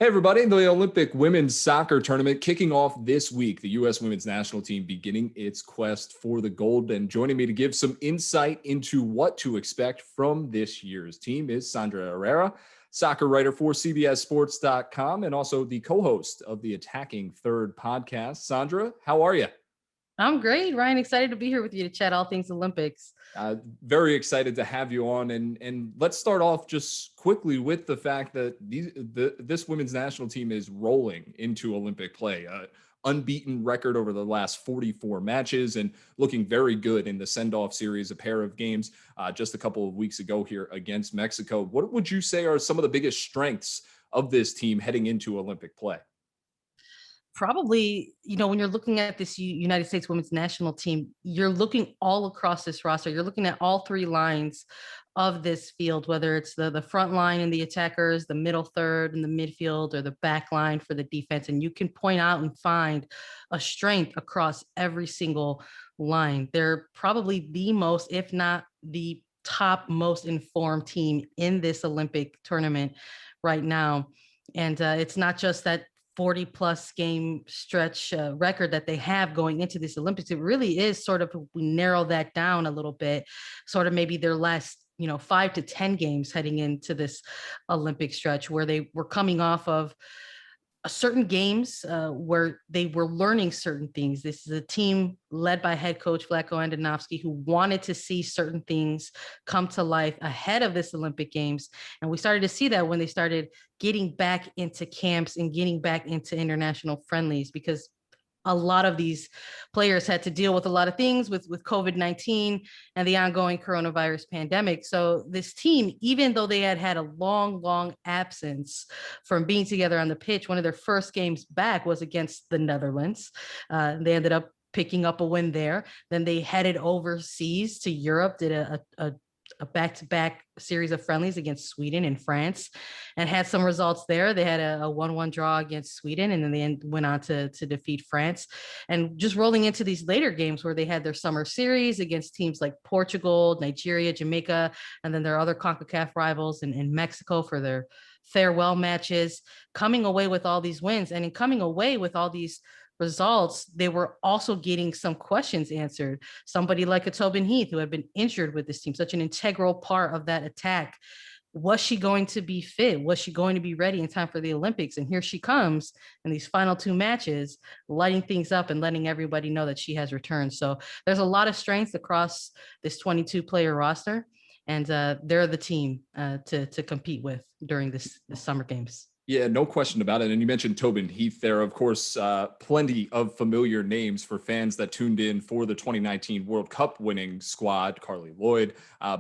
Hey, everybody. The Olympic women's soccer tournament kicking off this week. The U.S. women's national team beginning its quest for the gold. And joining me to give some insight into what to expect from this year's team is Sandra Herrera, soccer writer for CBSSports.com and also the co host of the Attacking Third podcast. Sandra, how are you? I'm great, Ryan. Excited to be here with you to chat all things Olympics. Very excited to have you on, and let's start off just quickly with the fact that this women's national team is rolling into Olympic play. Unbeaten record over the last 44 matches and looking very good in the send-off series, a pair of games just a couple of weeks ago here against Mexico. What would you say are some of the biggest strengths of this team heading into Olympic play? Probably, when you're looking at this United States women's national team, you're looking all across this roster. You're looking at all three lines of this field, whether it's the front line and the attackers, the middle third and the midfield, or the back line for the defense. And you can point out and find a strength across every single line. They're probably the most, if not the top most informed team in this Olympic tournament right now. And it's not just that 40 plus game stretch record that they have going into this Olympics. It really is sort of, we narrow that down a little bit, sort of maybe their last 5 to 10 games heading into this Olympic stretch, where they were coming off of certain games where they were learning certain things. This is a team led by head coach Vlatko Andonovski, who wanted to see certain things come to life ahead of this Olympic Games. And we started to see that when they started getting back into camps and getting back into international friendlies, because a lot of these players had to deal with a lot of things with COVID-19 and the ongoing coronavirus pandemic. So this team, even though they had a long absence from being together on the pitch, one of their first games back was against the Netherlands. They ended up picking up a win there. Then they headed overseas to Europe, did a back-to-back series of friendlies against Sweden and France, and had some results there. They had a 1-1 draw against Sweden, and then they went on to defeat France. And just rolling into these later games where they had their summer series against teams like Portugal, Nigeria, Jamaica, and then their other CONCACAF rivals in Mexico for their farewell matches, coming away with all these wins. And in coming away with all these results, they were also getting some questions answered. Somebody like a Tobin Heath, who had been injured with this team, such an integral part of that attack. Was she going to be fit? Was she going to be ready in time for the Olympics? And here she comes in these final 2 matches, lighting things up and letting everybody know that she has returned. So there's a lot of strength across this 22-player roster, and they're the team to compete with during this Summer Games. Yeah, no question about it. And you mentioned Tobin Heath there. Of course, plenty of familiar names for fans that tuned in for the 2019 World Cup winning squad. Carly Lloyd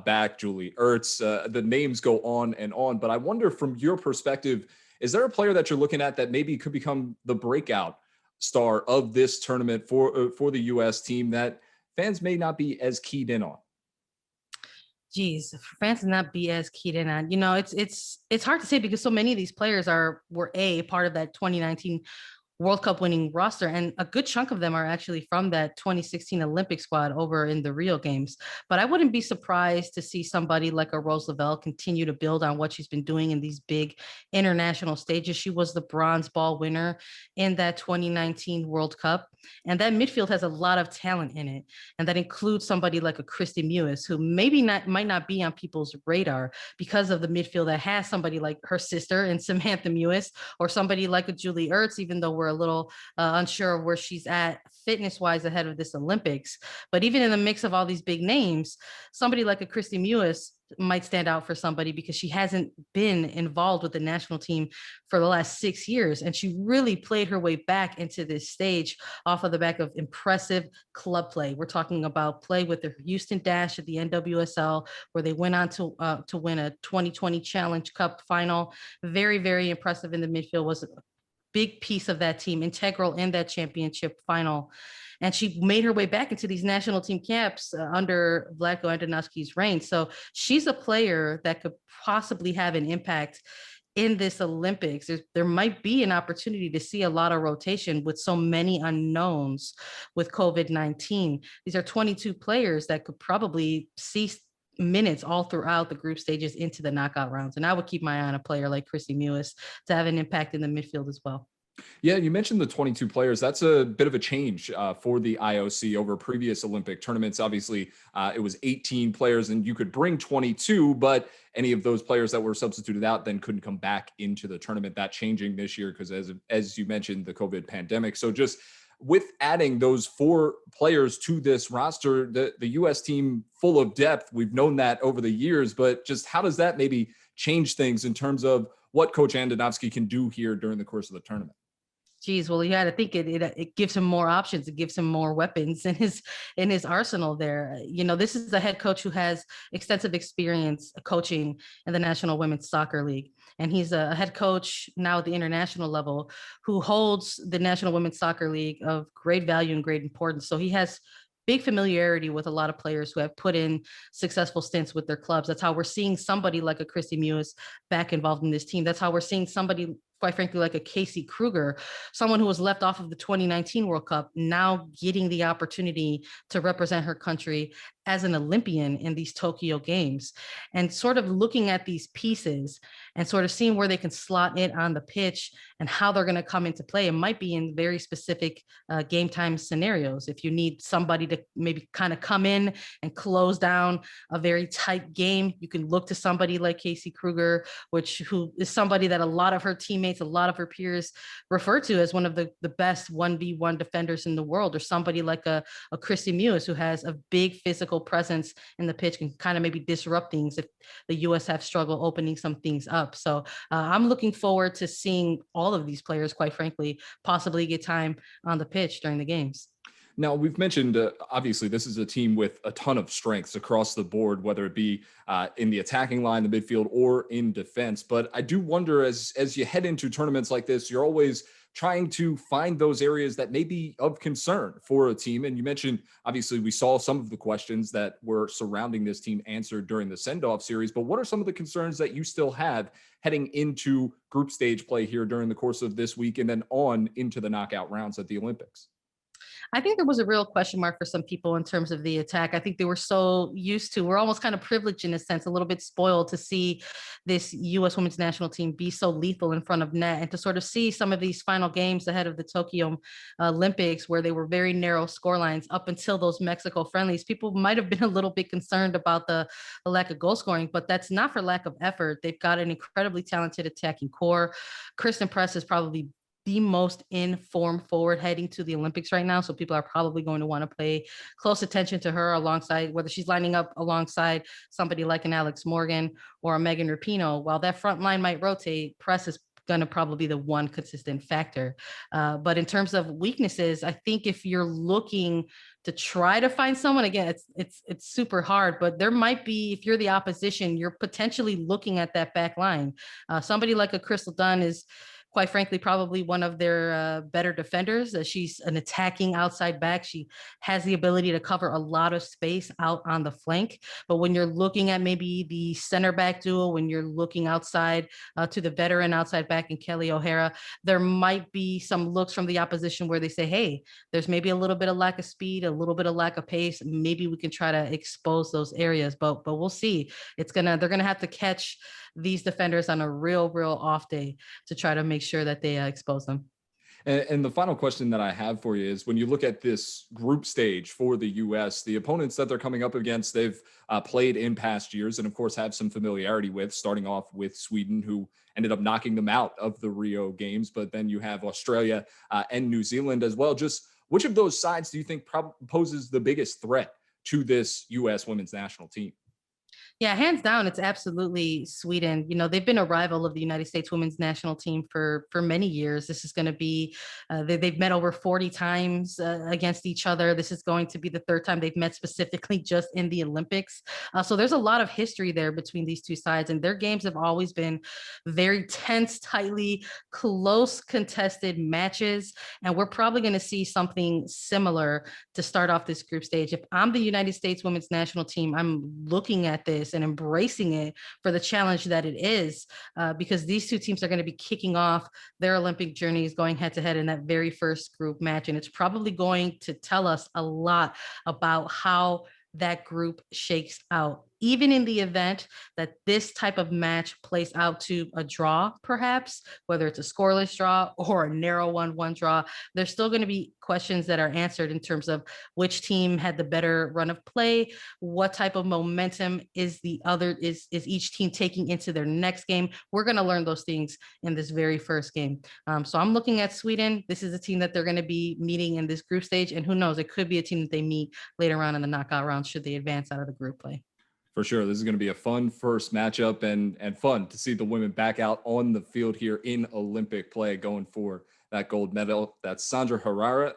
back, Julie Ertz. The names go on and on. But I wonder, from your perspective, is there a player that you're looking at that maybe could become the breakout star of this tournament for the U.S. team that fans may not be as keyed in on? Geez, for fans to not be as keyed in on, it's hard to say, because so many of these players were a part of that 2019 World Cup winning roster, and a good chunk of them are actually from that 2016 Olympic squad over in the Rio Games. But I wouldn't be surprised to see somebody like a Rose Lavelle continue to build on what she's been doing in these big international stages. She was the bronze ball winner in that 2019 World Cup, and that midfield has a lot of talent in it, and that includes somebody like a Christy Mewis, who might not be on people's radar because of the midfield that has somebody like her sister and Samantha Mewis, or somebody like a Julie Ertz, even though we're a little unsure of where she's at fitness wise ahead of this Olympics. But even in the mix of all these big names, somebody like a Christy Mewis might stand out for somebody, because she hasn't been involved with the national team for the last 6 years. And she really played her way back into this stage off of the back of impressive club play. We're talking about play with the Houston Dash at the NWSL, where they went on to win a 2020 Challenge Cup final. Very impressive in the midfield, was big piece of that team, integral in that championship final. And she made her way back into these national team camps under Vlatko Andonovski's reign. So she's a player that could possibly have an impact in this Olympics. There might be an opportunity to see a lot of rotation with so many unknowns with COVID-19. These are 22 players that could probably see minutes all throughout the group stages into the knockout rounds. And I would keep my eye on a player like Chrissy Mewis to have an impact in the midfield as well. Yeah, you mentioned the 22 players. That's a bit of a change for the IOC over previous Olympic tournaments. Obviously, it was 18 players, and you could bring 22, but any of those players that were substituted out then couldn't come back into the tournament. That changing this year because, as you mentioned, the COVID pandemic. So just with adding those 4 players to this roster, the U.S. team full of depth, we've known that over the years, but just how does that maybe change things in terms of what Coach Andonovski can do here during the course of the tournament? Geez, well, you got to think it gives him more options. It gives him more weapons in his arsenal there. This is a head coach who has extensive experience coaching in the National Women's Soccer League. And he's a head coach now at the international level who holds the National Women's Soccer League of great value and great importance. So he has big familiarity with a lot of players who have put in successful stints with their clubs. That's how we're seeing somebody like a Chrissy Mewis back involved in this team. That's how we're seeing somebody, quite frankly, like a Casey Kruger, someone who was left off of the 2019 World Cup, now getting the opportunity to represent her country as an Olympian in these Tokyo Games. And sort of looking at these pieces and sort of seeing where they can slot it on the pitch and how they're going to come into play. It might be in very specific game time scenarios. If you need somebody to maybe kind of come in and close down a very tight game, you can look to somebody like Casey Kruger, who is somebody that a lot of her teammates, a lot of her peers refer to as one of the best 1v1 defenders in the world, or somebody like a Chrissy Mewis, who has a big physical presence in the pitch, can kind of maybe disrupt things if the U.S. have struggled opening some things up. So I'm looking forward to seeing all of these players, quite frankly, possibly get time on the pitch during the games. Now, we've mentioned, obviously, this is a team with a ton of strengths across the board, whether it be in the attacking line, the midfield, or in defense. But I do wonder, as you head into tournaments like this, you're always trying to find those areas that may be of concern for a team. And you mentioned, obviously, we saw some of the questions that were surrounding this team answered during the send-off series. But what are some of the concerns that you still have heading into group stage play here during the course of this week and then on into the knockout rounds at the Olympics? I think there was a real question mark for some people in terms of the attack. I think they were so used to, we're almost kind of privileged in a sense, a little bit spoiled to see this U.S. women's national team be so lethal in front of net, and to sort of see some of these final games ahead of the Tokyo Olympics where they were very narrow scorelines up until those Mexico friendlies. People might have been a little bit concerned about the lack of goal scoring, but that's not for lack of effort. They've got an incredibly talented attacking core. Kristen Press is probably the most in form forward heading to the Olympics right now. So people are probably going to want to pay close attention to her alongside, whether she's lining up alongside somebody like an Alex Morgan or a Megan Rapinoe. While that front line might rotate, Press is going to probably be the one consistent factor. But in terms of weaknesses, I think if you're looking to try to find someone, again, it's super hard, but there might be, if you're the opposition, you're potentially looking at that back line. Somebody like a Crystal Dunn is, quite frankly, probably one of their better defenders. She's an attacking outside back. She has the ability to cover a lot of space out on the flank. But when you're looking at maybe the center back duo, when you're looking outside to the veteran outside back in Kelly O'Hara, there might be some looks from the opposition where they say, hey, there's maybe a little bit of lack of speed, a little bit of lack of pace. Maybe we can try to expose those areas, but we'll see. They're gonna have to catch these defenders on a real off day to try to make sure that they expose them. And the final question that I have for you is, when you look at this group stage for the U.S., the opponents that they're coming up against, they've played in past years and, of course, have some familiarity with, starting off with Sweden, who ended up knocking them out of the Rio Games. But then you have Australia and New Zealand as well. Just which of those sides do you think poses the biggest threat to this U.S. women's national team? Yeah, hands down, it's absolutely Sweden. They've been a rival of the United States women's national team for many years. This is going to be, they've met over 40 times against each other. This is going to be the third time they've met specifically just in the Olympics. So there's a lot of history there between these two sides, and their games have always been very tense, tightly, close, contested matches. And we're probably going to see something similar to start off this group stage. If I'm the United States women's national team, I'm looking at this and embracing it for the challenge that it is, because these two teams are going to be kicking off their Olympic journeys going head to head in that very first group match. And it's probably going to tell us a lot about how that group shakes out. even in the event that this type of match plays out to a draw, perhaps, whether it's a scoreless draw or a narrow 1-1 draw, there's still going to be questions that are answered in terms of which team had the better run of play, what type of momentum is each team taking into their next game. We're going to learn those things in this very first game. So I'm looking at Sweden. This is a team that they're going to be meeting in this group stage, and who knows, it could be a team that they meet later on in the knockout round should they advance out of the group play. For sure. This is going to be a fun first matchup and fun to see the women back out on the field here in Olympic play going for that gold medal. That's Sandra Herrera,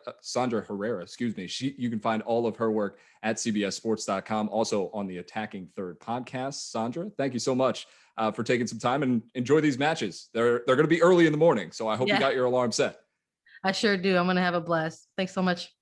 excuse me. You can find all of her work at cbssports.com, also on the Attacking Third podcast. Sandra, thank you so much for taking some time, and enjoy these matches. They're going to be early in the morning, so I hope you got your alarm set. I sure do. I'm going to have a blast. Thanks so much.